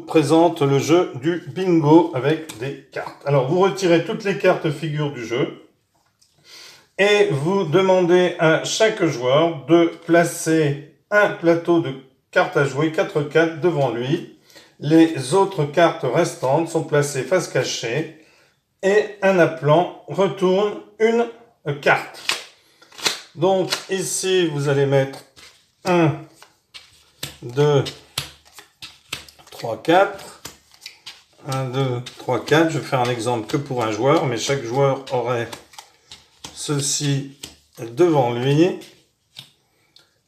présente le jeu du bingo avec des cartes. Alors, vous retirez toutes les cartes figures du jeu et vous demandez à chaque joueur de placer un plateau de cartes à jouer, 4 cartes devant lui. Les autres cartes restantes sont placées face cachée et un appelant retourne une carte. Donc ici, vous allez mettre 1, 2, 3, 4. 1, 2, 3, 4. Je vais faire un exemple que pour un joueur, mais chaque joueur aurait ceci devant lui.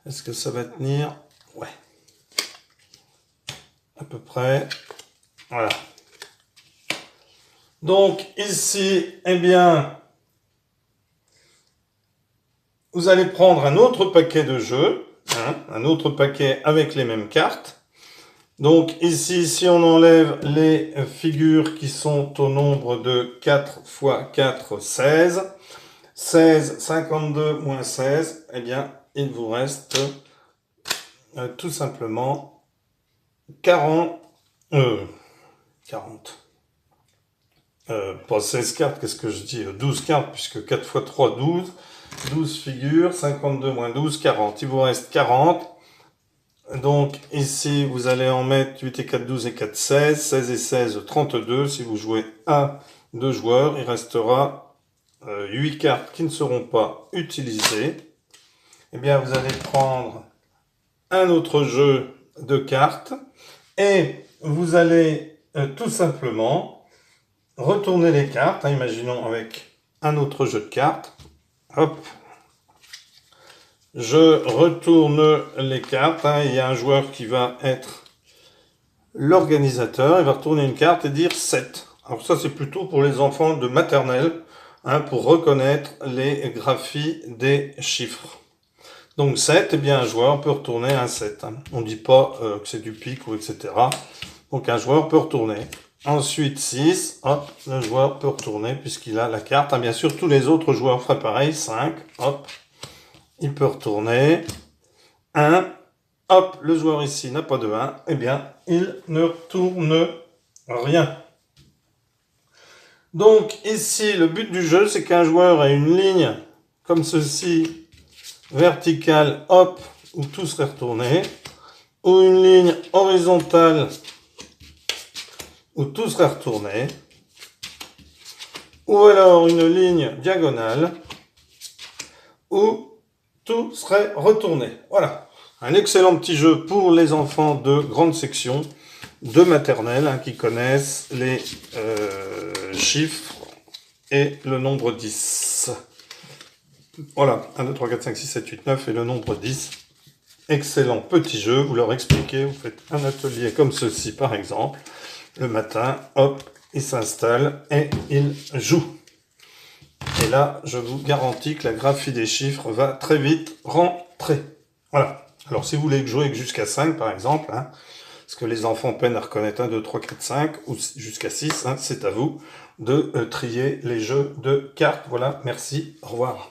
Est-ce que ça va tenir? Ouais. À peu près. Voilà. Donc ici, eh bien, vous allez prendre un autre paquet de jeux, un autre paquet avec les mêmes cartes. Donc ici, si on enlève les figures qui sont au nombre de 4 x 4, 16, 16, 52 moins 16, eh bien, il vous reste tout simplement 40, pas 16 cartes, qu'est-ce que je dis, 12 cartes, puisque 4 x 3, 12, 12 figures, 52 moins 12, 40. Il vous reste 40. Donc ici, vous allez en mettre 8 et 4, 12 et 4, 16, 16 et 16, 32. Si vous jouez 1, 2 joueurs, il restera 8 cartes qui ne seront pas utilisées. Eh bien, vous allez prendre un autre jeu de cartes et vous allez tout simplement retourner les cartes. Imaginons avec un autre jeu de cartes. Hop. Je retourne les cartes. Il y a un joueur qui va être l'organisateur. Il va retourner une carte et dire 7. Alors ça, c'est plutôt pour les enfants de maternelle, pour reconnaître les graphies des chiffres. Donc 7, eh bien un joueur peut retourner un 7. On ne dit pas que c'est du pique ou etc. Donc un joueur peut retourner. Ensuite 6, hop, le joueur peut retourner puisqu'il a la carte. Bien sûr, tous les autres joueurs feraient pareil. 5, hop, il peut retourner. 1, hop, le joueur ici n'a pas de 1. Eh bien, il ne retourne rien. Donc ici, le but du jeu, c'est qu'un joueur ait une ligne comme ceci, verticale, hop, où tout serait retourné, ou une ligne horizontale, où tout serait retourné, ou alors une ligne diagonale, où tout serait retourné. Voilà, un excellent petit jeu pour les enfants de grande section, de maternelle, qui connaissent les chiffres et le nombre 10. Voilà, 1, 2, 3, 4, 5, 6, 7, 8, 9 et le nombre 10. Excellent petit jeu, vous leur expliquez, vous faites un atelier comme ceci par exemple. Le matin, hop, il s'installe et il joue. Et là, je vous garantis que la graphie des chiffres va très vite rentrer. Voilà. Alors si vous voulez jouer jusqu'à 5 par exemple, parce que les enfants peinent à reconnaître 1, 2, 3, 4, 5 ou jusqu'à 6, c'est à vous de trier les jeux de cartes. Voilà, merci, au revoir.